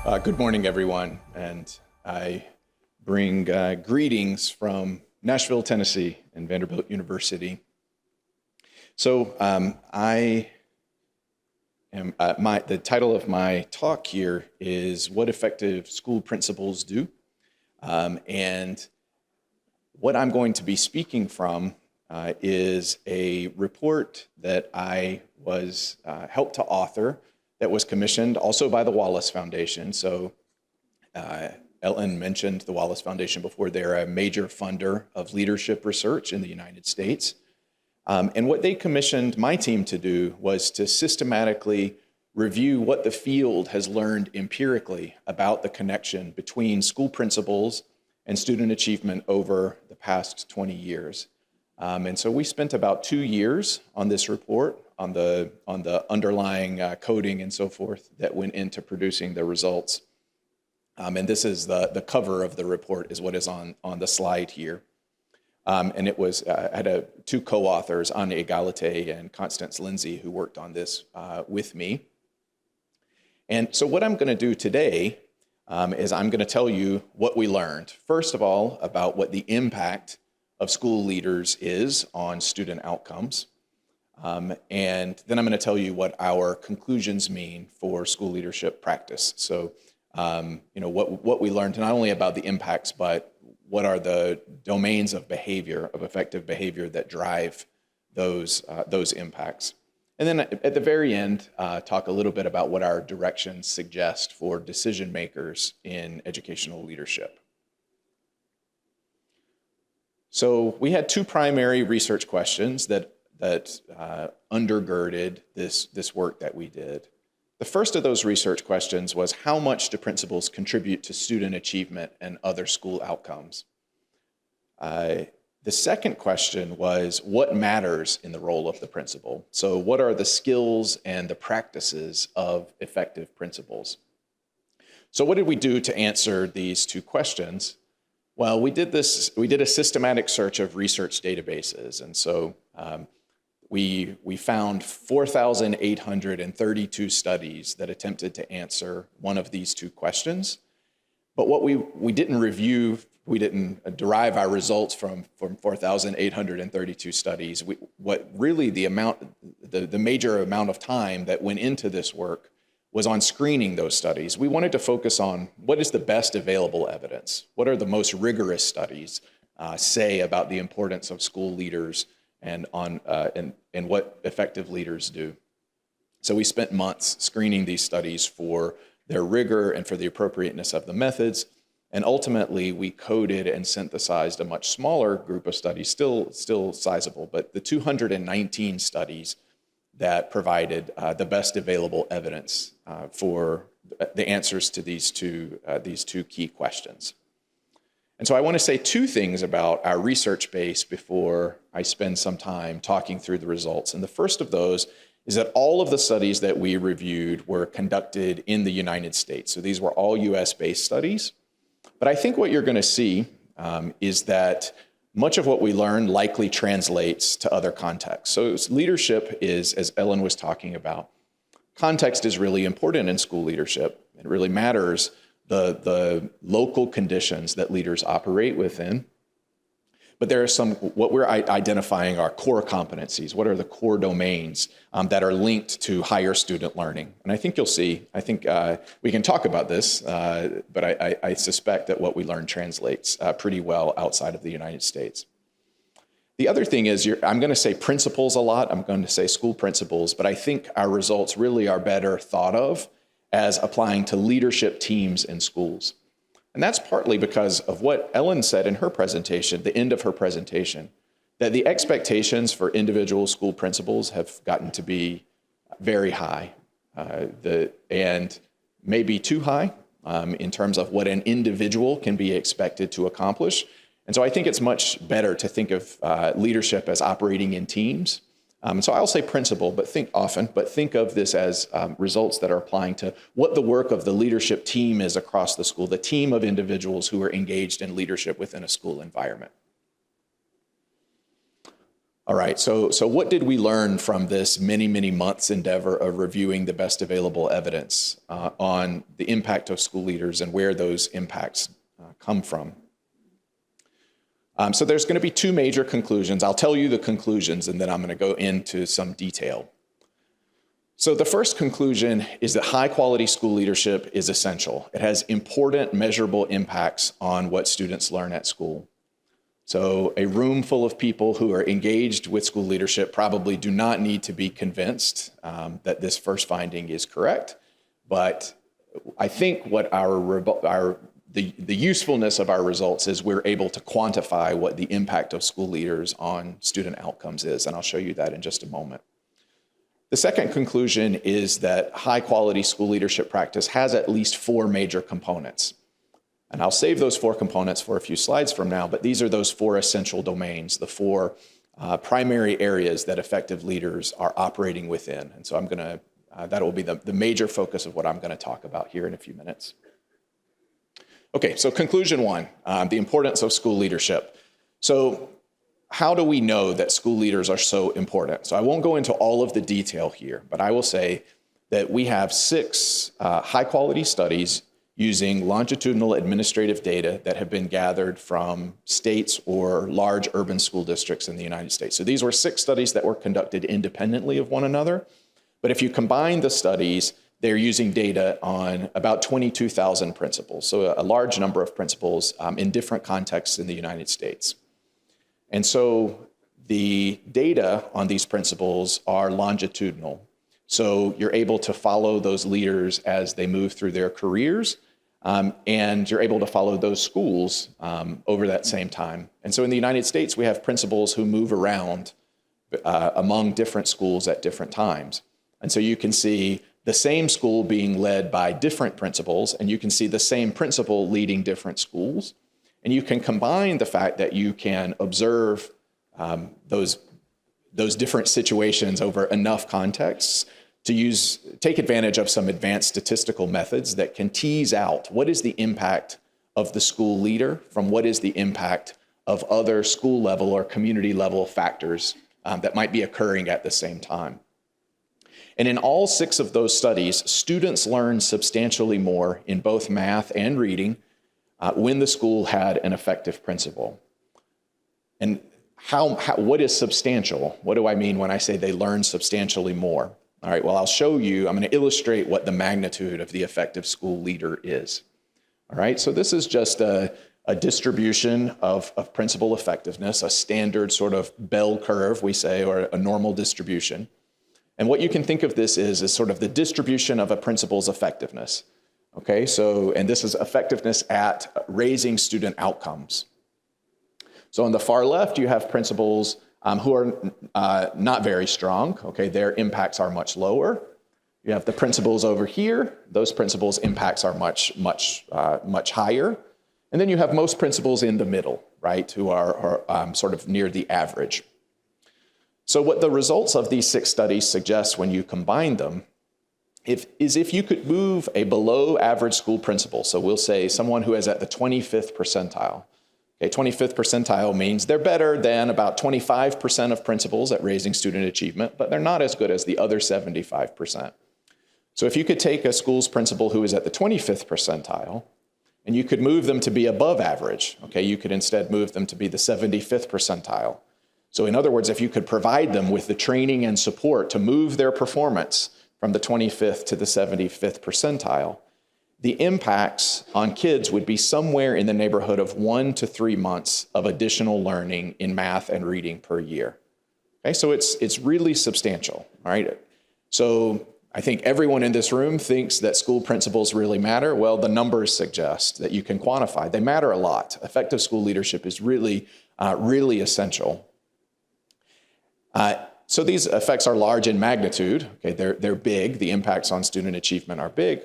Good morning, everyone, and I bring greetings from Nashville, Tennessee, and Vanderbilt University. So the title of my talk here is What Effective School Principals Do, and what I'm going to be speaking from is a report that I was helped to author that was commissioned also by the Wallace Foundation. So Ellen mentioned the Wallace Foundation before. They're a major funder of leadership research in the United States. And what they commissioned my team to do was to systematically review what the field has learned empirically about the connection between school principals and student achievement over the past 20 years. And so we spent about 2 years on this report, on the underlying coding and so forth that went into producing the results. And this is the cover of the report is what is on the slide here. And it was, I had two co-authors, Anne Egalite and Constance Lindsay, who worked on this with me. And so what I'm going to do today is I'm going to tell you what we learned. First of all, about what the impact of school leaders is on student outcomes. And then I'm going to tell you what our conclusions mean for school leadership practice. So, what we learned not only about the impacts, but what are the domains of behavior, of effective behavior that drive those impacts. And then at the very end, talk a little bit about what our directions suggest for decision makers in educational leadership. So we had two primary research questions that undergirded this work that we did. The first of those research questions was, how much do principals contribute to student achievement and other school outcomes? The second question was, what matters in the role of the principal? So what are the skills and the practices of effective principals? So what did we do to answer these two questions? Well, we did a systematic search of research databases. And so we found 4,832 studies that attempted to answer one of these two questions. But what we didn't review, we didn't derive our results from 4,832 studies. What really the major amount of time that went into this work was on screening those studies. We wanted to focus on what is the best available evidence? What are the most rigorous studies say about the importance of school leaders and what effective leaders do? So we spent months screening these studies for their rigor and for the appropriateness of the methods. And ultimately, we coded and synthesized a much smaller group of studies, still sizable, but the 219 studies that provided the best available evidence for the answers to these two key questions. And so I want to say two things about our research base before I spend some time talking through the results. And the first of those is that all of the studies that we reviewed were conducted in the United States. So these were all US-based studies. But I think what you're going to see is that much of what we learned likely translates to other contexts. So leadership is, as Ellen was talking about, context is really important in school leadership. It really matters the local conditions that leaders operate within. But there are some, what we're identifying are core competencies. What are the core domains that are linked to higher student learning? And I think you'll see, we can talk about this, but I suspect that what we learn translates pretty well outside of the United States. The other thing is, I'm going to say principals a lot. I'm going to say school principals, but I think our results really are better thought of as applying to leadership teams in schools. And that's partly because of what Ellen said in her presentation, the end of her presentation, that the expectations for individual school principals have gotten to be very high, and maybe too high in terms of what an individual can be expected to accomplish. And so I think it's much better to think of leadership as operating in teams. So I'll say principal, but think of this as results that are applying to what the work of the leadership team is across the school, the team of individuals who are engaged in leadership within a school environment. All right, so what did we learn from this many, many months endeavor of reviewing the best available evidence on the impact of school leaders and where those impacts come from? So there's going to be two major conclusions. I'll tell you the conclusions, and then I'm going to go into some detail. So the first conclusion is that high-quality school leadership is essential. It has important, measurable impacts on what students learn at school. So a room full of people who are engaged with school leadership probably do not need to be convinced that this first finding is correct. But I think what the usefulness of our results is we're able to quantify what the impact of school leaders on student outcomes is, and I'll show you that in just a moment. The second conclusion is that high-quality school leadership practice has at least four major components. And I'll save those four components for a few slides from now, but these are those four essential domains, the four primary areas that effective leaders are operating within. And so that will be the major focus of what I'm going to talk about here in a few minutes. Okay, so conclusion one, the importance of school leadership. So how do we know that school leaders are so important? So I won't go into all of the detail here, but I will say that we have 6 high-quality studies using longitudinal administrative data that have been gathered from states or large urban school districts in the United States. So these were 6 studies that were conducted independently of one another. But if you combine the studies, they're using data on about 22,000 principals, so a large number of principals in different contexts in the United States. And so the data on these principals are longitudinal. So you're able to follow those leaders as they move through their careers, and you're able to follow those schools over that same time. And so in the United States, we have principals who move around among different schools at different times. And so you can see the same school being led by different principals, and you can see the same principal leading different schools. And you can combine the fact that you can observe those different situations over enough contexts to take advantage of some advanced statistical methods that can tease out what is the impact of the school leader from what is the impact of other school level or community level factors that might be occurring at the same time. And in all 6 of those studies, students learned substantially more in both math and reading when the school had an effective principal. And what is substantial? What do I mean when I say they learn substantially more? All right, well, I'll show you. I'm going to illustrate what the magnitude of the effective school leader is. All right, so this is just a distribution of principal effectiveness, a standard sort of bell curve, we say, or a normal distribution. And what you can think of this is sort of the distribution of a principal's effectiveness. Okay, and this is effectiveness at raising student outcomes. So on the far left, you have principals who are not very strong. Okay, their impacts are much lower. You have the principals over here. Those principals' impacts are much higher. And then you have most principals in the middle, right, who are sort of near the average. So what the results of these 6 studies suggest when you combine them is if you could move a below average school principal, so we'll say someone who is at the 25th percentile. Okay, 25th percentile means they're better than about 25% of principals at raising student achievement, but they're not as good as the other 75%. So if you could take a school's principal who is at the 25th percentile, and you could move them to be above average, okay, you could instead move them to be the 75th percentile. So in other words, if you could provide them with the training and support to move their performance from the 25th to the 75th percentile, the impacts on kids would be somewhere in the neighborhood of 1 to 3 months of additional learning in math and reading per year. Okay, so it's really substantial, all right? So I think everyone in this room thinks that school principals really matter. Well, the numbers suggest that you can quantify. They matter a lot. Effective school leadership is really essential. So these effects are large in magnitude. Okay, they're big. The impacts on student achievement are big.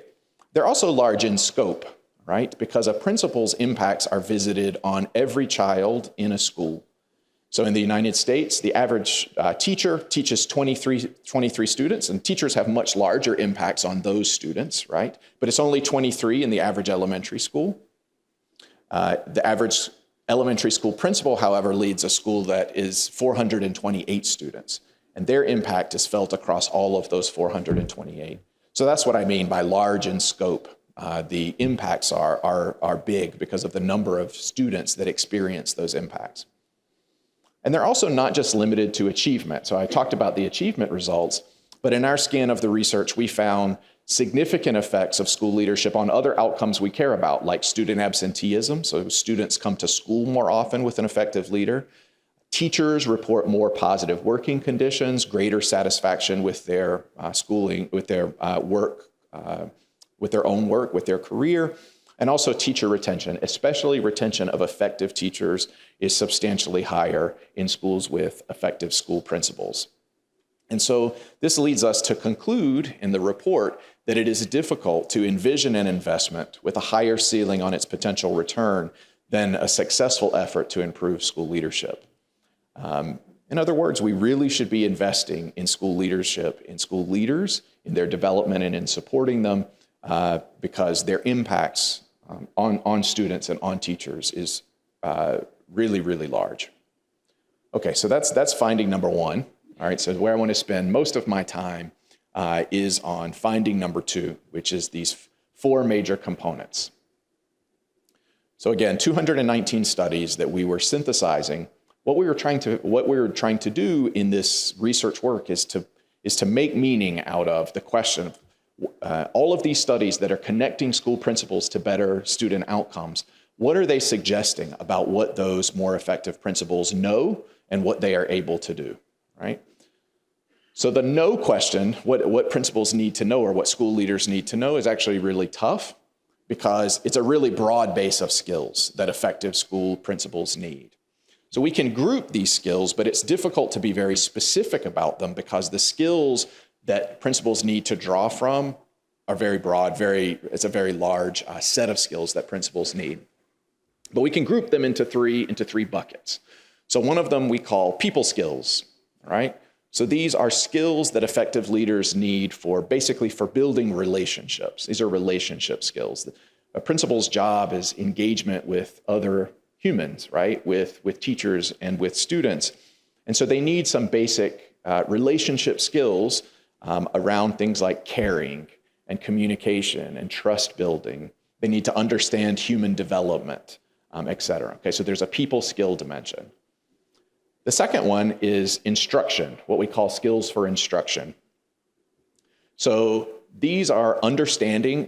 They're also large in scope, right? Because a principal's impacts are visited on every child in a school. So in the United States, the average teacher teaches 23 students, and teachers have much larger impacts on those students, right? But it's only 23 in the average elementary school. The average Elementary school principal, however, leads a school that is 428 students, and their impact is felt across all of those 428. So that's what I mean by large in scope. The impacts are big because of the number of students that experience those impacts. And they're also not just limited to achievement. So I talked about the achievement results, but in our scan of the research, we found significant effects of school leadership on other outcomes we care about, like student absenteeism. So students come to school more often with an effective leader. Teachers report more positive working conditions, greater satisfaction with their schooling, with their work, with their own work, with their career, and also teacher retention, especially retention of effective teachers, is substantially higher in schools with effective school principals. And so this leads us to conclude in the report that it is difficult to envision an investment with a higher ceiling on its potential return than a successful effort to improve school leadership. In other words, we really should be investing in school leadership, in school leaders, in their development and in supporting them because their impacts on students and on teachers is really, really large. Okay, so that's finding number one. All right, so where I want to spend most of my time is on finding number two, which is these four major components. So again, 219 studies that we were synthesizing. What we were trying to do in this research work is to make meaning out of the question of all of these studies that are connecting school principals to better student outcomes. What are they suggesting about what those more effective principals know and what they are able to do, right? So the know question, what principals need to know or what school leaders need to know, is actually really tough because it's a really broad base of skills that effective school principals need. So we can group these skills, but it's difficult to be very specific about them because the skills that principals need to draw from are very broad, it's a very large set of skills that principals need. But we can group them into three buckets. So one of them we call people skills, right? So these are skills that effective leaders need for building relationships. These are relationship skills. A principal's job is engagement with other humans, right? With teachers and with students. And so they need some basic relationship skills around things like caring and communication and trust building. They need to understand human development, et cetera. Okay, so there's a people skill dimension. The second one is instruction, what we call skills for instruction. So these are understanding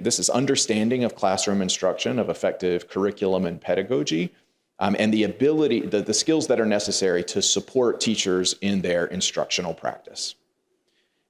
of classroom instruction, of effective curriculum and pedagogy, and the skills that are necessary to support teachers in their instructional practice.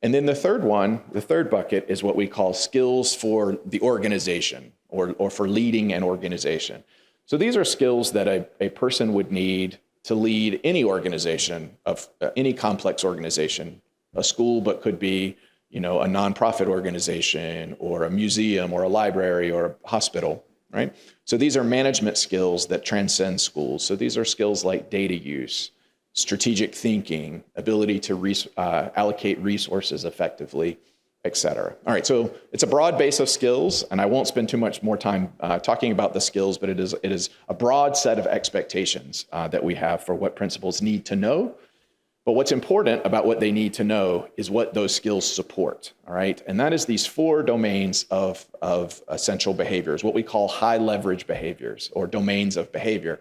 And then the third bucket is what we call skills for the organization or for leading an organization. So these are skills that a person would need to lead any organization, of any complex organization, a school, but could be, a nonprofit organization or a museum or a library or a hospital, right? So these are management skills that transcend schools. So these are skills like data use, strategic thinking, ability to allocate resources effectively, et cetera. All right, so it's a broad base of skills, and I won't spend too much more time talking about the skills, but it is a broad set of expectations that we have for what principals need to know. But what's important about what they need to know is what those skills support, all right? And that is these four domains of essential behaviors, what we call high leverage behaviors or domains of behavior,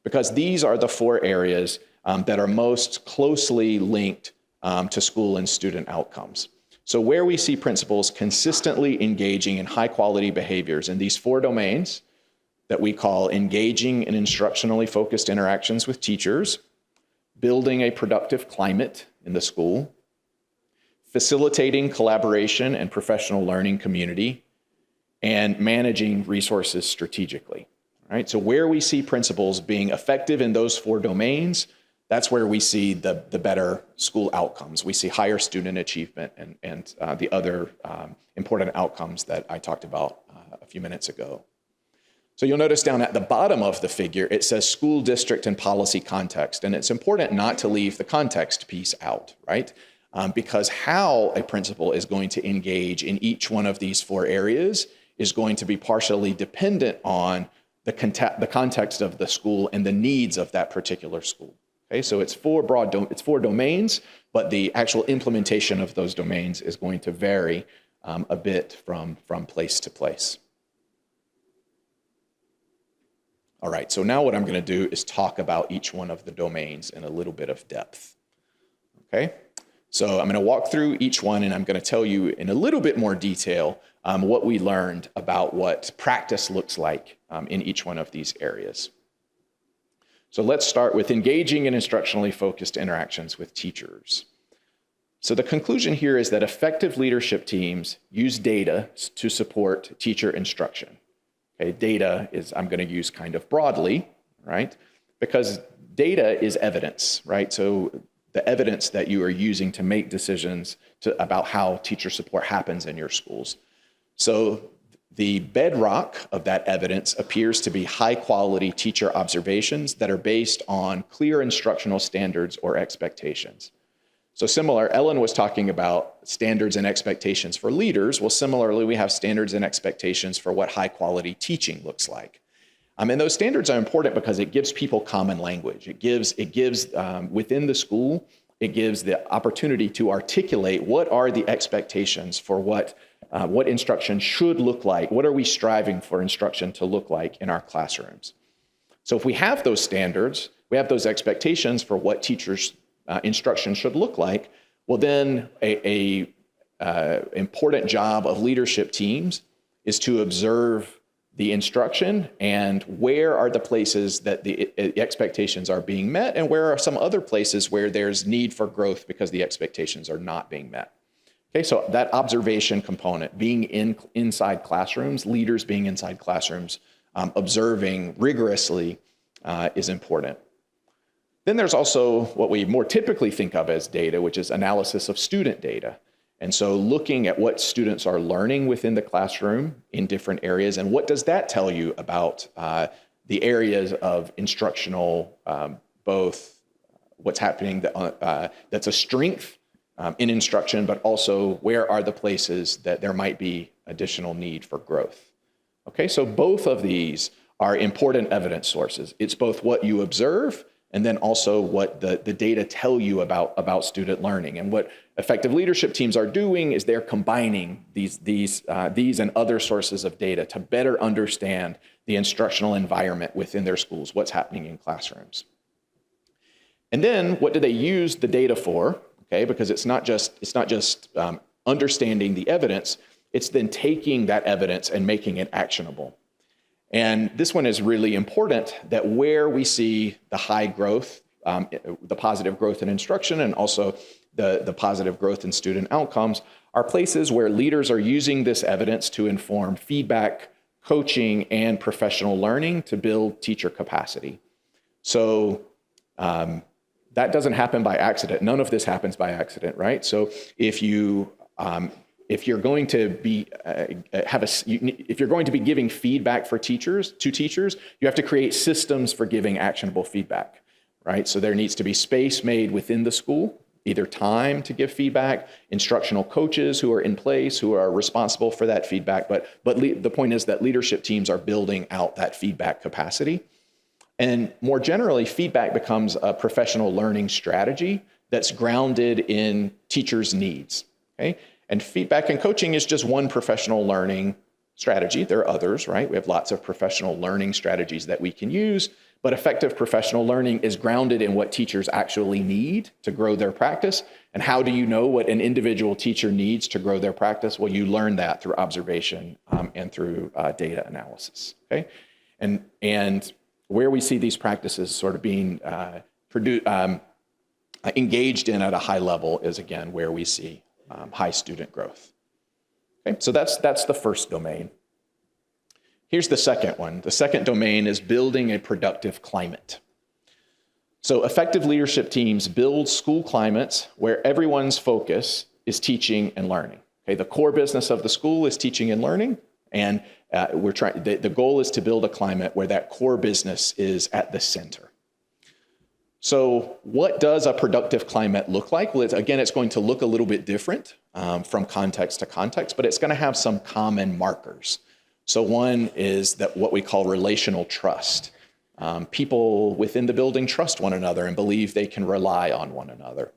because these are the four areas that are most closely linked to school and student outcomes. So where we see principals consistently engaging in high quality behaviors in these four domains that we call engaging in instructionally focused interactions with teachers, building a productive climate in the school, facilitating collaboration and professional learning community, and managing resources strategically. All right, so where we see principals being effective in those four domains, that's where we see the better school outcomes. We see higher student achievement and the other important outcomes that I talked about a few minutes ago. So you'll notice down at the bottom of the figure, it says school district and policy context. And it's important not to leave the context piece out, right? Because how a principal is going to engage in each one of these four areas is going to be partially dependent on the context of the school and the needs of that particular school. Okay, so it's four domains, but the actual implementation of those domains is going to vary a bit from place to place. All right, so now what I'm going to do is talk about each one of the domains in a little bit of depth. Okay, so I'm going to walk through each one, and I'm going to tell you in a little bit more detail what we learned about what practice looks like in each one of these areas. So let's start with engaging in instructionally focused interactions with teachers. So the conclusion here is that effective leadership teams use data to support teacher instruction. Okay, data is, I'm going to use kind of broadly, right? Because data is evidence, right? So the evidence that you are using to make decisions about how teacher support happens in your schools. So the bedrock of that evidence appears to be high-quality teacher observations that are based on clear instructional standards or expectations. So similar, Ellen was talking about standards and expectations for leaders. Well, similarly, we have standards and expectations for what high-quality teaching looks like. And those standards are important because it gives people common language. It gives within the school, it gives the opportunity to articulate what are the expectations for what instruction should look like. What are we striving for instruction to look like in our classrooms? So if we have those standards, we have those expectations for what teachers' instruction should look like, well then a important job of leadership teams is to observe the instruction and where are the places that the expectations are being met and where are some other places where there's need for growth because the expectations are not being met. Okay, so that observation component, being inside classrooms, leaders being inside classrooms, observing rigorously is important. Then there's also what we more typically think of as data, which is analysis of student data. And so looking at what students are learning within the classroom in different areas, and what does that tell you about the areas of instructional, both what's happening that's a strength in instruction, but also where are the places that there might be additional need for growth. Okay, so both of these are important evidence sources. It's both what you observe and then also what the data tell you about student learning. And what effective leadership teams are doing is they're combining these and other sources of data to better understand the instructional environment within their schools, what's happening in classrooms. And then what do they use the data for? Okay, because it's not just understanding the evidence, it's then taking that evidence and making it actionable. And this one is really important, that where we see the high growth, the positive growth in instruction, and also the positive growth in student outcomes are places where leaders are using this evidence to inform feedback, coaching, and professional learning to build teacher capacity. So that doesn't happen by accident. None of this happens by accident, right? So if you're going to be giving feedback to teachers, you have to create systems for giving actionable feedback, right? So there needs to be space made within the school, either time to give feedback, instructional coaches who are in place, who are responsible for that feedback. But the point is that leadership teams are building out that feedback capacity. And more generally, feedback becomes a professional learning strategy that's grounded in teachers' needs, okay? And feedback and coaching is just one professional learning strategy. There are others, right? We have lots of professional learning strategies that we can use, but effective professional learning is grounded in what teachers actually need to grow their practice. And how do you know what an individual teacher needs to grow their practice? Well, you learn that through observation and through data analysis, okay? And where we see these practices sort of being engaged in at a high level is, again, where we see high student growth. Okay, so that's the first domain. Here's the second one. The second domain is building a productive climate. So effective leadership teams build school climates where everyone's focus is teaching and learning. Okay, the core business of the school is teaching and learning, and the goal is to build a climate where that core business is at the center. So what does a productive climate look like? Well, it's going to look a little bit different from context to context, but it's going to have some common markers. So one is that what we call relational trust. People within the building trust one another and believe they can rely on one another.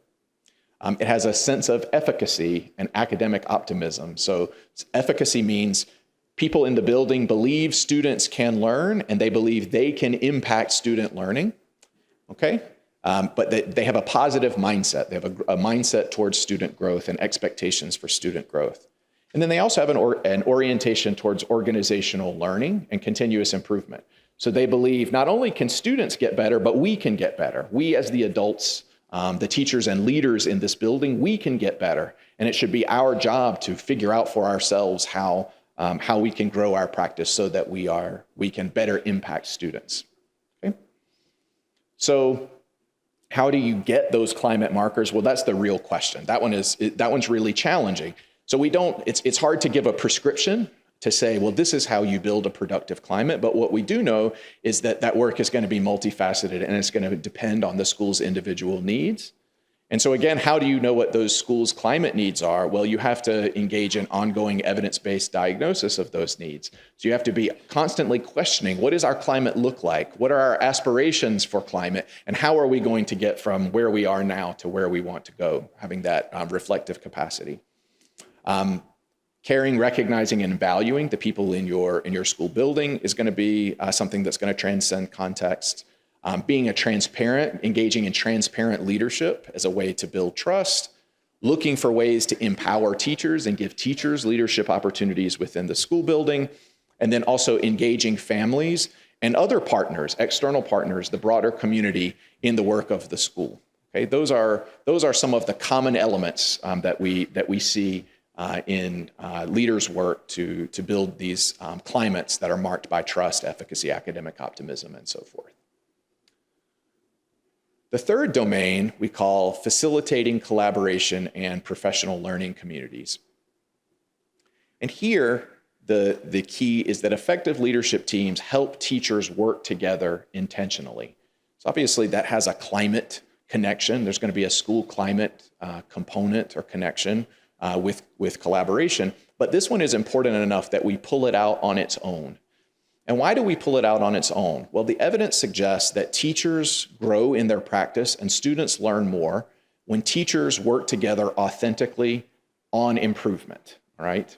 It has a sense of efficacy and academic optimism. So efficacy means people in the building believe students can learn and they believe they can impact student learning, okay? But they have a positive mindset. They have a mindset towards student growth and expectations for student growth. And then they also have an orientation towards organizational learning and continuous improvement. So they believe not only can students get better, but we can get better. We as the adults, the teachers and leaders in this building, we can get better. And it should be our job to figure out for ourselves how we can grow our practice so that we can better impact students. Okay? So how do you get those climate markers? Well, that's the real question. That one's really challenging. So it's hard to give a prescription to say, well, this is how you build a productive climate. But what we do know is that work is going to be multifaceted and it's going to depend on the school's individual needs. And so again, how do you know what those schools' climate needs are? Well, you have to engage in ongoing evidence-based diagnosis of those needs. So you have to be constantly questioning, what does our climate look like? What are our aspirations for climate? And how are we going to get from where we are now to where we want to go, having that reflective capacity? Caring, recognizing, and valuing the people in your school building is going to be something that's going to transcend context. Being engaging in transparent leadership as a way to build trust, looking for ways to empower teachers and give teachers leadership opportunities within the school building, and then also engaging families and other partners, external partners, the broader community in the work of the school. Okay, those are some of the common elements that we see in leaders' work to build these climates that are marked by trust, efficacy, academic optimism, and so forth. The third domain we call facilitating collaboration and professional learning communities. And here, the key is that effective leadership teams help teachers work together intentionally. So obviously that has a climate connection. There's going to be a school climate component or connection with collaboration, but this one is important enough that we pull it out on its own. And why do we pull it out on its own? Well, the evidence suggests that teachers grow in their practice and students learn more when teachers work together authentically on improvement, all right?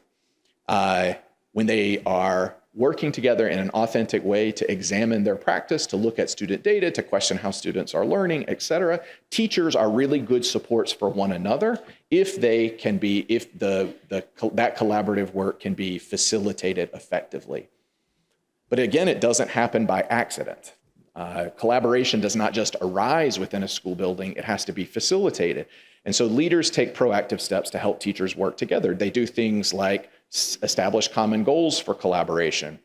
When they are working together in an authentic way to examine their practice, to look at student data, to question how students are learning, et cetera, teachers are really good supports for one another if that collaborative work can be facilitated effectively. But again, it doesn't happen by accident. Collaboration does not just arise within a school building, it has to be facilitated. And so leaders take proactive steps to help teachers work together. They do things like establish common goals for collaboration.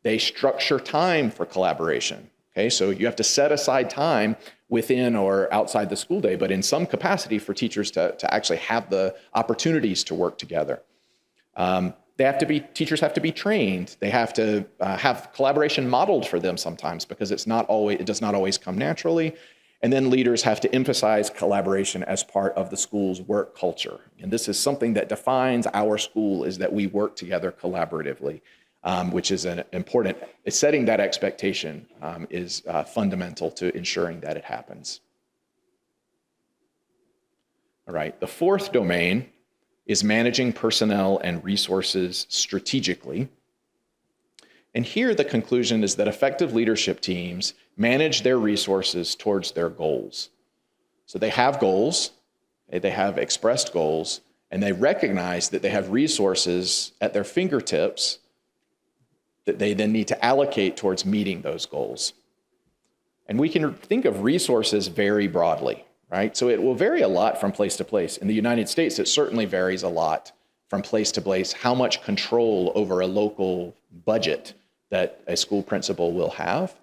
They structure time for collaboration. Okay, so you have to set aside time within or outside the school day, but in some capacity for teachers to actually have the opportunities to work together. Teachers have to be trained. They have to have collaboration modeled for them sometimes because it does not always come naturally. And then leaders have to emphasize collaboration as part of the school's work culture. And this is something that defines our school, is that we work together collaboratively, which is setting that expectation is fundamental to ensuring that it happens. All right, the fourth domain is managing personnel and resources strategically. And here the conclusion is that effective leadership teams manage their resources towards their goals. So they have goals, they have expressed goals, and they recognize that they have resources at their fingertips that they then need to allocate towards meeting those goals. And we can think of resources very broadly, right? So it will vary a lot from place to place. In the United States, it certainly varies a lot from place to place, how much control over a local budget that a school principal will have.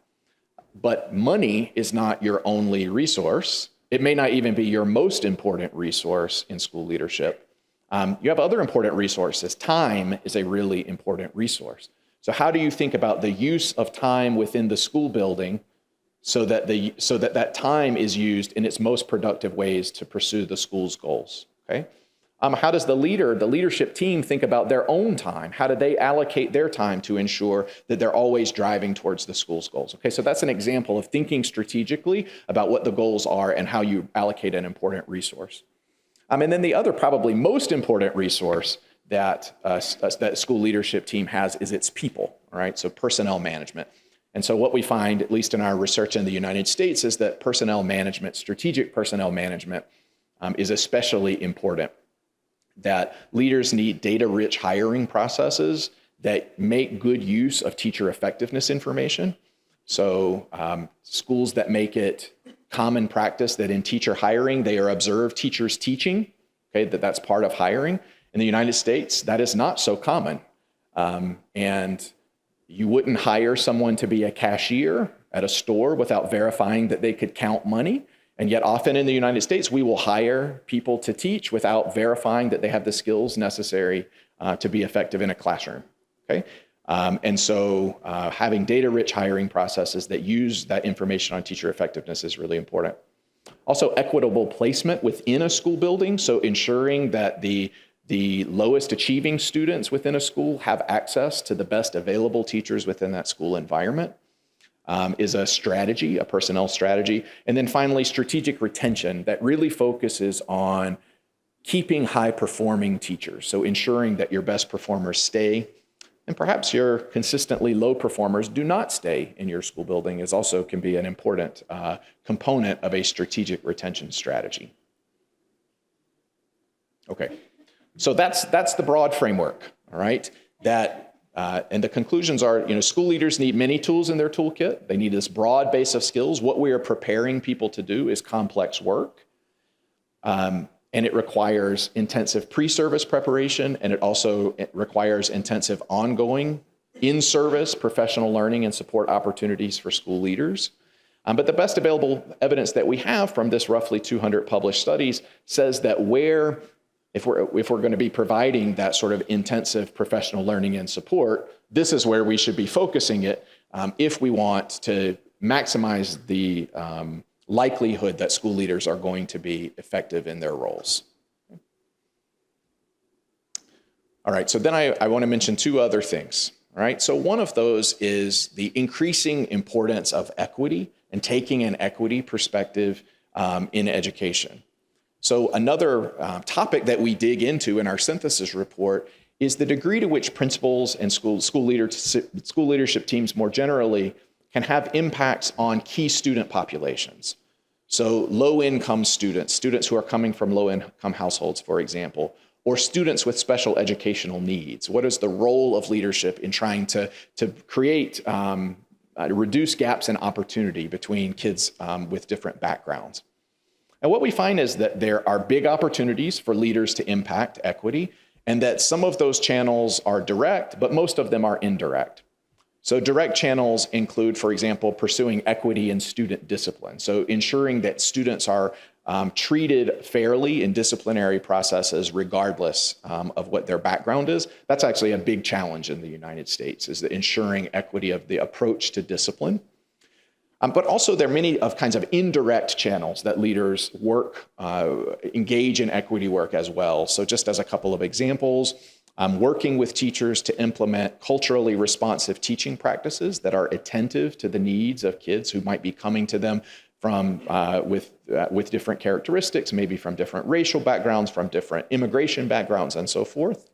But money is not your only resource. It may not even be your most important resource in school leadership. You have other important resources. Time is a really important resource. So how do you think about the use of time within the school building so that that time is used in its most productive ways to pursue the school's goals, okay? How does the leadership team think about their own time? How do they allocate their time to ensure that they're always driving towards the school's goals? Okay, so that's an example of thinking strategically about what the goals are and how you allocate an important resource. And then the other probably most important resource that that school leadership team has is its people, right? So personnel management. And so what we find, at least in our research in the United States, is that personnel management, strategic personnel management, is especially important. That leaders need data-rich hiring processes that make good use of teacher effectiveness information. So schools that make it common practice that in teacher hiring, they are observed teachers teaching, okay, that's part of hiring. In the United States, that is not so common. And you wouldn't hire someone to be a cashier at a store without verifying that they could count money. And yet often in the United States, we will hire people to teach without verifying that they have the skills necessary to be effective in a classroom, okay? And so having data-rich hiring processes that use that information on teacher effectiveness is really important. Also, equitable placement within a school building, so ensuring that the lowest achieving students within a school have access to the best available teachers within that school environment. Is a strategy, a personnel strategy. And then finally, strategic retention that really focuses on keeping high-performing teachers, so ensuring that your best performers stay, and perhaps your consistently low performers do not stay in your school building, is also can be an important component of a strategic retention strategy. Okay, so that's the broad framework, all right? And the conclusions are, school leaders need many tools in their toolkit. They need this broad base of skills. What we are preparing people to do is complex work. And it requires intensive pre-service preparation, and it requires intensive ongoing in-service professional learning and support opportunities for school leaders. But the best available evidence that we have from this roughly 200 published studies says that if we're going to be providing that sort of intensive professional learning and support, this is where we should be focusing it if we want to maximize the likelihood that school leaders are going to be effective in their roles. All right, so then I want to mention two other things. All right, so one of those is the increasing importance of equity and taking an equity perspective in education. So another topic that we dig into in our synthesis report is the degree to which principals and school leadership teams more generally can have impacts on key student populations. So low-income students who are coming from low-income households, for example, or students with special educational needs. What is the role of leadership in trying to create, reduce gaps in opportunity between kids with different backgrounds? And what we find is that there are big opportunities for leaders to impact equity, and that some of those channels are direct, but most of them are indirect. So direct channels include, for example, pursuing equity in student discipline. So ensuring that students are treated fairly in disciplinary processes regardless of what their background is. That's actually a big challenge in the United States, is the ensuring equity of the approach to discipline. But also there are many of kinds of indirect channels that leaders engage in equity work as well. So just as a couple of examples, working with teachers to implement culturally responsive teaching practices that are attentive to the needs of kids who might be coming to them from with different characteristics, maybe from different racial backgrounds, from different immigration backgrounds, and so forth.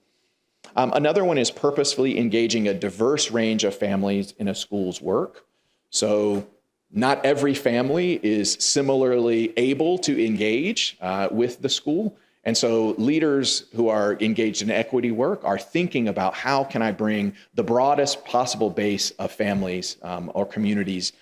Another one is purposefully engaging a diverse range of families in a school's work. So not every family is similarly able to engage with the school. And so leaders who are engaged in equity work are thinking about how can I bring the broadest possible base of families or communities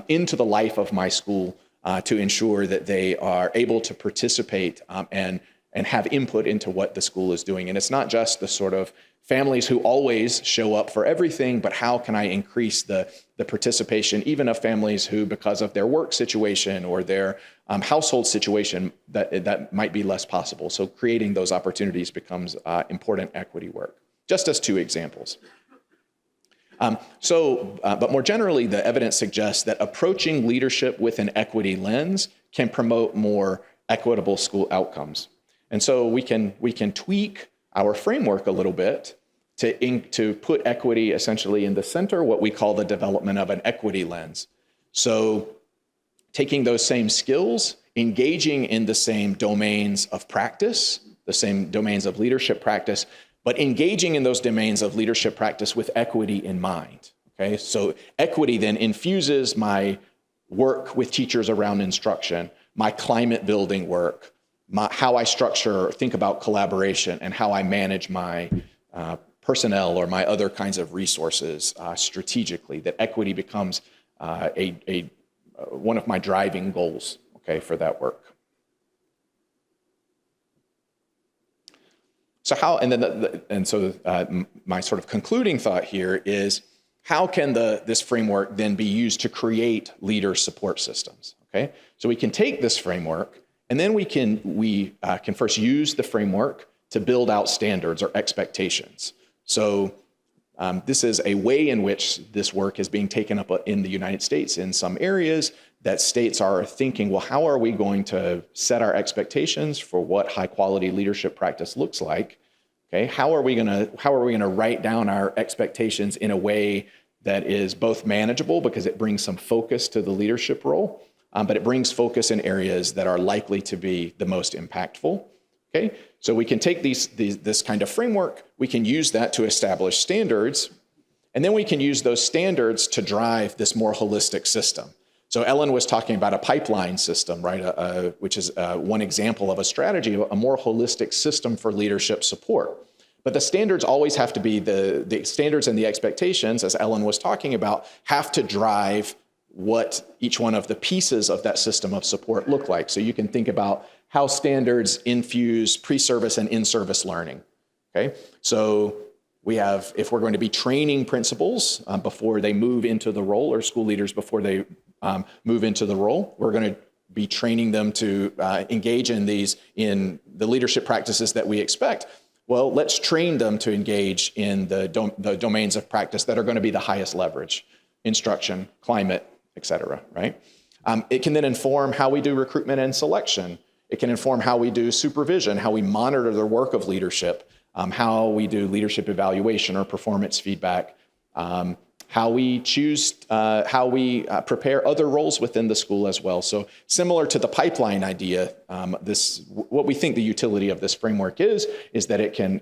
into the life of my school to ensure that they are able to participate and have input into what the school is doing. And it's not just the sort of families who always show up for everything, but how can I increase the participation even of families who, because of their work situation or their household situation, that might be less possible. So creating those opportunities becomes important equity work, just as two examples. But more generally, the evidence suggests that approaching leadership with an equity lens can promote more equitable school outcomes. And so we can tweak our framework a little bit to put equity essentially in the center, what we call the development of an equity lens. So taking those same skills, engaging in the same domains of practice, the same domains of leadership practice, but engaging in those domains of leadership practice with equity in mind. Okay, so equity then infuses my work with teachers around instruction, my climate building work, how I structure or think about collaboration, and how I manage my personnel or my other kinds of resources strategically. That equity becomes one of my driving goals, okay, for that work. So my sort of concluding thought here is, how can this framework then be used to create leader support systems? Okay, so we can take this framework, and then we can first use the framework to build out standards or expectations. So this is a way in which this work is being taken up in the United States in some areas, that states are thinking, well, how are we going to set our expectations for what high quality leadership practice looks like? Okay, how are we going to write down our expectations in a way that is both manageable, because it brings some focus to the leadership role, but it brings focus in areas that are likely to be the most impactful. Okay, so we can take this kind of framework, we can use that to establish standards, and then we can use those standards to drive this more holistic system. So Ellen was talking about a pipeline system, right? Which is one example of a strategy, a more holistic system for leadership support. But the standards always have to be the standards and the expectations, as Ellen was talking about, have to drive what each one of the pieces of that system of support look like. So you can think about how standards infuse pre-service and in-service learning. Okay, so we have, if we're going to be training principals before they move into the role, or school leaders before they move into the role, we're going to be training them to engage in the leadership practices that we expect. Well, let's train them to engage in the domains of practice that are going to be the highest leverage: instruction, climate, et cetera, right? It can then inform how we do recruitment and selection. It can inform how we do supervision, how we monitor the work of leadership, how we do leadership evaluation or performance feedback, how we prepare other roles within the school as well. So similar to the pipeline idea, what we think the utility of this framework is that it can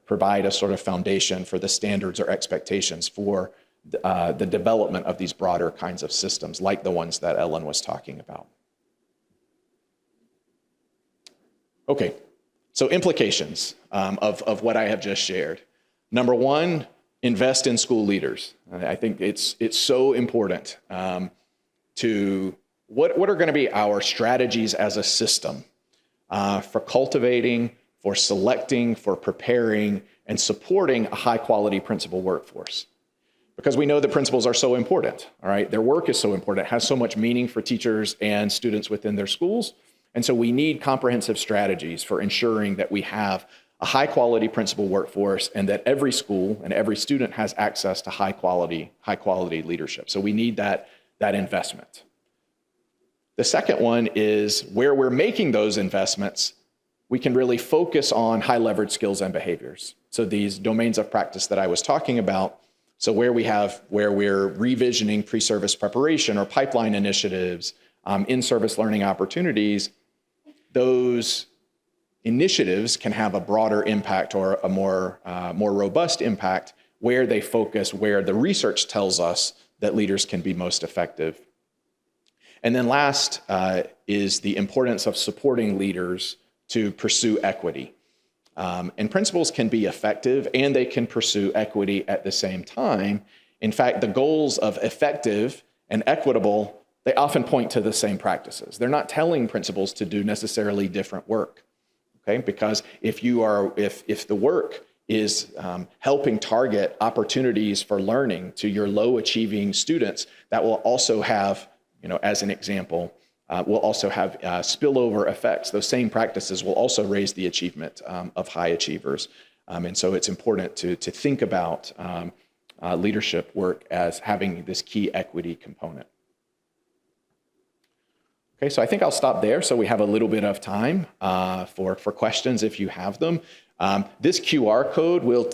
provide a sort of foundation for the standards or expectations for the development of these broader kinds of systems, like the ones that Ellen was talking about. Okay, so implications of what I have just shared. Number one, invest in school leaders. I think it's so important to what are going to be our strategies as a system for cultivating, for selecting, for preparing, and supporting a high-quality principal workforce. Because we know that principals are so important, all right? Their work is so important. It has so much meaning for teachers and students within their schools. And so we need comprehensive strategies for ensuring that we have a high-quality principal workforce, and that every school and every student has access to high-quality leadership. So we need that investment. The second one is, where we're making those investments, we can really focus on high-leverage skills and behaviors. So these domains of practice that I was talking about, so where we're revisioning pre-service preparation or pipeline initiatives, in-service learning opportunities, those initiatives can have a broader impact or a more robust impact where they focus, where the research tells us that leaders can be most effective. And then last is the importance of supporting leaders to pursue equity. And principals can be effective and they can pursue equity at the same time. In fact, the goals of effective and equitable, they often point to the same practices. They're not telling principals to do necessarily different work. Okay? Because if the work is helping target opportunities for learning to your low-achieving students, that will also have, as an example, will also have spillover effects. Those same practices will also raise the achievement of high achievers. And so it's important to think about leadership work as having this key equity component. Okay, so I think I'll stop there so we have a little bit of time for questions if you have them. This QR code will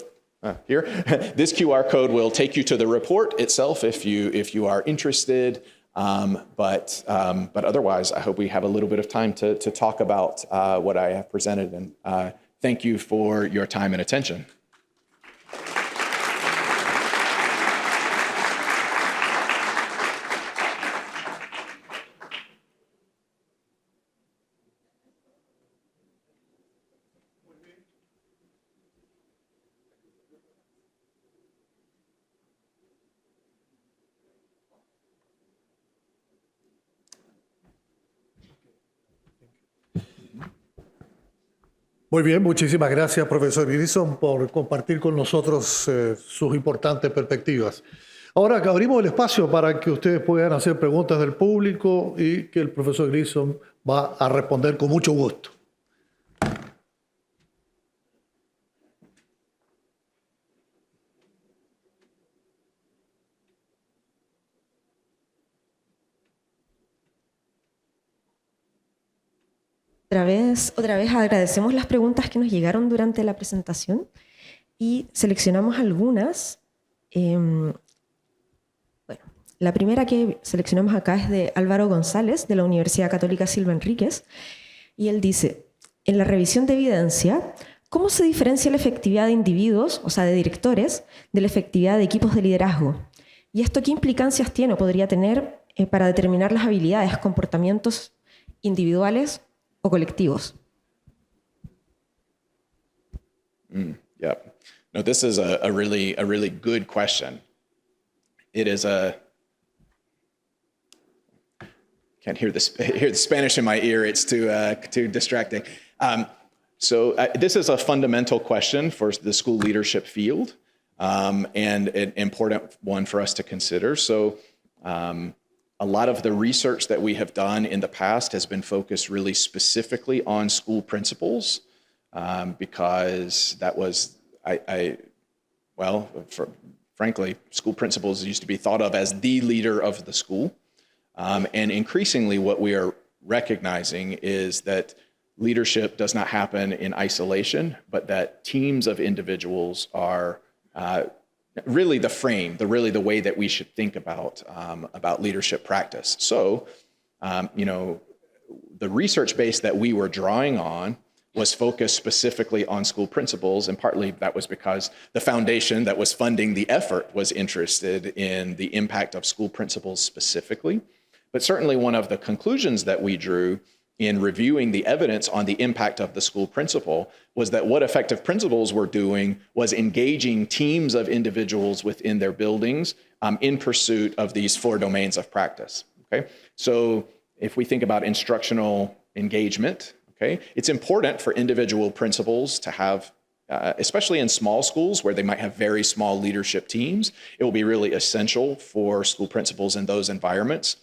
this QR code will take you to the report itself if you are interested. But otherwise, I hope we have a little bit of time to talk about what I have presented. And thank you for your time and attention. Muy bien, muchísimas gracias, profesor Grissom, por compartir con nosotros sus importantes perspectivas. Ahora abrimos el espacio para que ustedes puedan hacer preguntas del público y que el profesor Grissom va a responder con mucho gusto. Otra vez agradecemos las preguntas que nos llegaron durante la presentación y seleccionamos algunas. Bueno, la primera que seleccionamos acá es de Álvaro González, de la Universidad Católica Silva Enríquez, y él dice, en la revisión de evidencia, ¿cómo se diferencia la efectividad de individuos, o sea, de directores, de la efectividad de equipos de liderazgo? ¿Y esto qué implicancias tiene o podría tener para determinar las habilidades, comportamientos individuales o colectivos? Yeah. No, this is a really good question. It is can't hear the Spanish in my ear. It's too distracting. This is a fundamental question for the school leadership field, and an important one for us to consider. So, a lot of the research that we have done in the past has been focused really specifically on school principals, because that was, frankly, school principals used to be thought of as the leader of the school. And increasingly what we are recognizing is that leadership does not happen in isolation, but that teams of individuals are really the frame, the way that we should think about leadership practice. So, the research base that we were drawing on was focused specifically on school principals, and partly that was because the foundation that was funding the effort was interested in the impact of school principals specifically. But certainly one of the conclusions that we drew in reviewing the evidence on the impact of the school principal was that what effective principals were doing was engaging teams of individuals within their buildings in pursuit of these 4 domains of practice. Okay, so if we think about instructional engagement, okay, it's important for individual principals to have, especially in small schools where they might have very small leadership teams, it will be really essential for school principals in those environments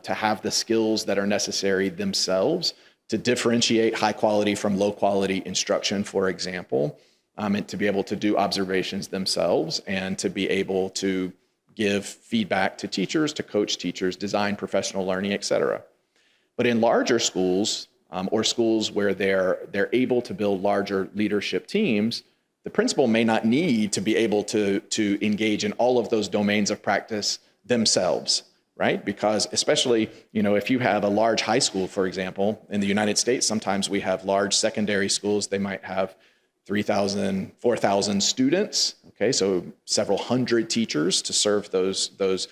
to have the skills that are necessary themselves to differentiate high quality from low quality instruction, for example, and to be able to do observations themselves and to be able to give feedback to teachers, to coach teachers, design professional learning, et cetera. But in larger schools, or schools where they're able to build larger leadership teams, the principal may not need to be able to engage in all of those domains of practice themselves. Right? Because especially, if you have a large high school, for example, in the United States, sometimes we have large secondary schools. They might have 3,000, 4,000 students. Okay, so several hundred teachers to serve those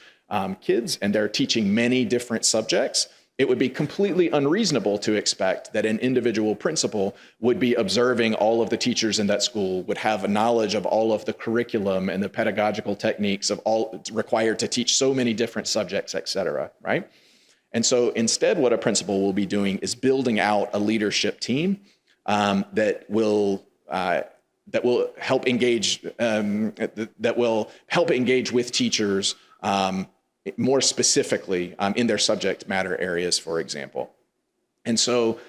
kids, and they're teaching many different subjects. It would be completely unreasonable to expect that an individual principal would be observing all of the teachers in that school, would have a knowledge of all of the curriculum and the pedagogical techniques of all required to teach so many different subjects, et cetera, right? And so instead, what a principal will be doing is building out a leadership team that will help engage with teachers more specifically in their subject matter areas, for example. And so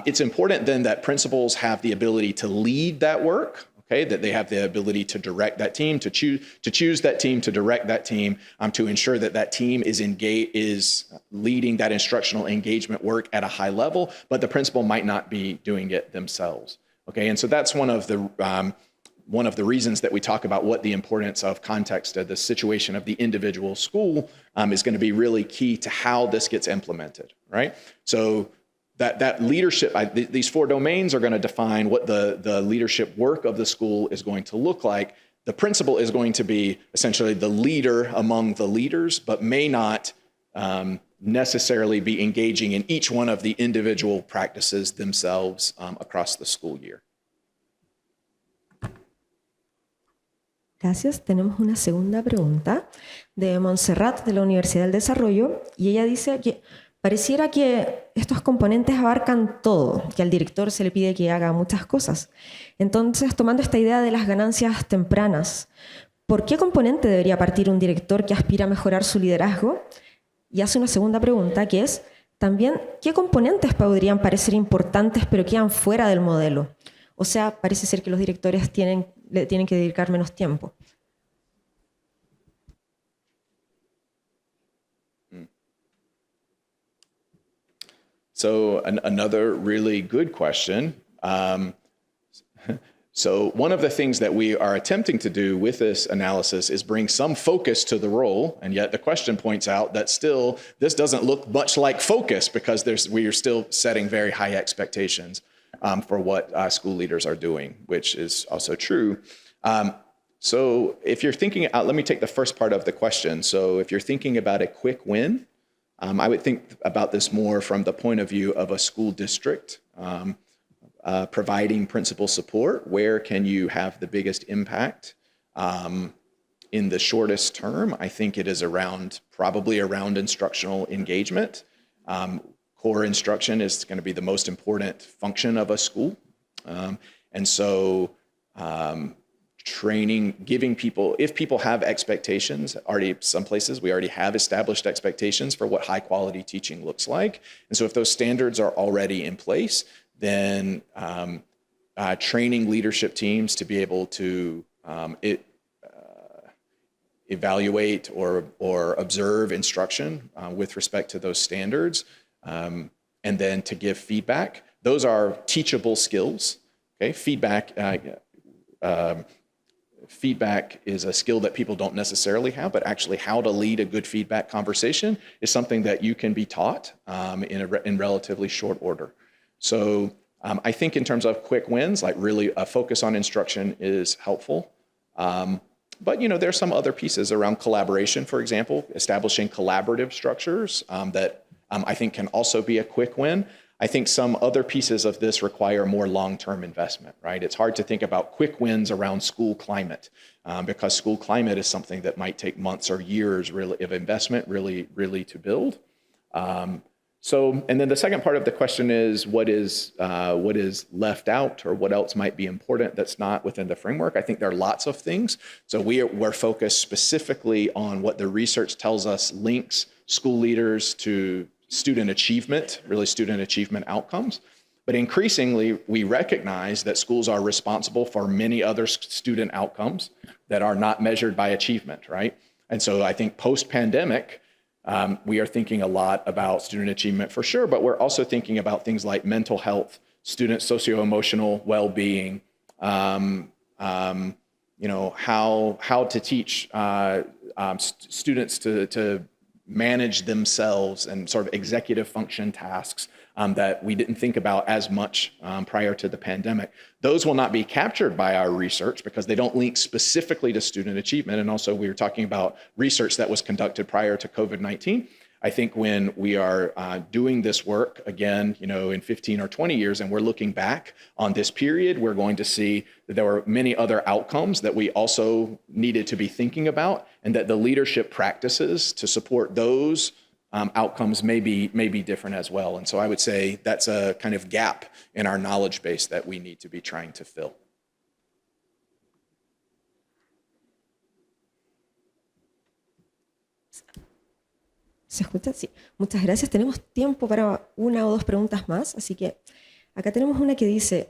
it's important then that principals have the ability to lead that work, Okay, that they have the ability to direct that team, to choose that team, to direct that team, to ensure that that team is leading that instructional engagement work at a high level, but the principal might not be doing it themselves. Okay, and so that's one of the reasons that we talk about what the importance of context of the situation of the individual school is going to be really key to how this gets implemented, right? So that leadership, these 4 domains are going to define what the leadership work of the school is going to look like. The principal is going to be essentially the leader among the leaders, but may not necessarily be engaging in each one of the individual practices themselves across the school year. Gracias. Tenemos una segunda pregunta de Montserrat de la Universidad del Desarrollo y ella dice que pareciera que estos componentes abarcan todo, que al director se le pide que haga muchas cosas. Entonces, tomando esta idea de las ganancias tempranas, ¿por qué componente debería partir un director que aspira a mejorar su liderazgo? Y hace una segunda pregunta que es, también, ¿qué componentes podrían parecer importantes pero quedan fuera del modelo? O sea, parece ser que los directores le tienen que dedicar menos tiempo. So another really good question. So one of the things that we are attempting to do with this analysis is bring some focus to the role, and yet the question points out that still this doesn't look much like focus because we are still setting very high expectations for what school leaders are doing, which is also true. So if you're thinking, let me take the first part of the question. So if you're thinking about a quick win, I would think about this more from the point of view of a school district providing principal support. Where can you have the biggest impact in the shortest term? I think it is probably around instructional engagement. Core instruction is going to be the most important function of a school. And so training, giving people, if people have expectations, some places we already have established expectations for what high quality teaching looks like. And so if those standards are already in place, then training leadership teams to be able to evaluate or observe instruction with respect to those standards, and then to give feedback. Those are teachable skills. Okay, feedback is a skill that people don't necessarily have, but actually how to lead a good feedback conversation is something that you can be taught in relatively short order. So I think in terms of quick wins, like really a focus on instruction is helpful. But there's some other pieces around collaboration, for example, establishing collaborative structures that I think can also be a quick win. I think some other pieces of this require more long-term investment, right? It's hard to think about quick wins around school climate because school climate is something that might take months or years really of investment really to build. And then the second part of the question is what is left out or what else might be important that's not within the framework. I think there are lots of things. So we're focused specifically on what the research tells us links school leaders to student achievement, really student achievement outcomes. But increasingly, we recognize that schools are responsible for many other student outcomes that are not measured by achievement, right? And so I think post-pandemic, we are thinking a lot about student achievement for sure, but we're also thinking about things like mental health, student socio-emotional well-being, how to teach students to manage themselves and sort of executive function tasks that we didn't think about as much prior to the pandemic. Those will not be captured by our research because they don't link specifically to student achievement. And also we were talking about research that was conducted prior to COVID-19. I think when we are doing this work again, in 15 or 20 years, and we're looking back on this period, we're going to see that there were many other outcomes that we also needed to be thinking about, and that the leadership practices to support those outcomes may be different as well. And so I would say that's a kind of gap in our knowledge base that we need to be trying to fill. ¿Se escucha? Sí. Muchas gracias. Tenemos tiempo para una o dos preguntas más, así que acá tenemos una que dice,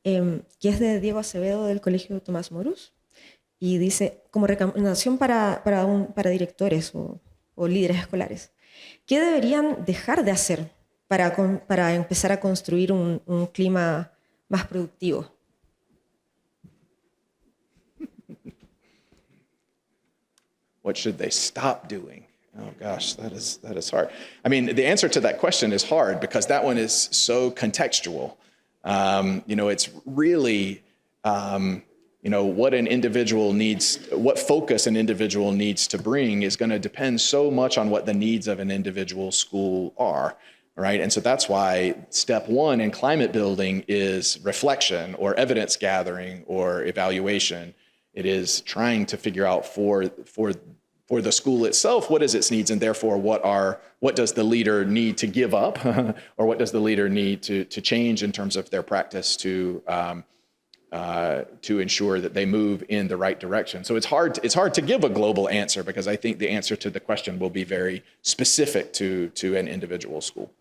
que es de Diego Acevedo del Colegio Tomás Morus, y dice, como recomendación para directores o líderes escolares, ¿qué deberían dejar de hacer para empezar a construir un clima más productivo? What should they stop doing? Oh gosh, that is hard. I mean, the answer to that question is hard because that one is so contextual. It's really, what an individual needs, what focus an individual needs to bring is going to depend so much on what the needs of an individual school are, right? And so that's why step one in climate building is reflection or evidence gathering or evaluation. It is trying to figure out for the school itself, what is its needs, and therefore what does the leader need to give up, or what does the leader need to change in terms of their practice to ensure that they move in the right direction. So it's hard to give a global answer because I think the answer to the question will be very specific to an individual school.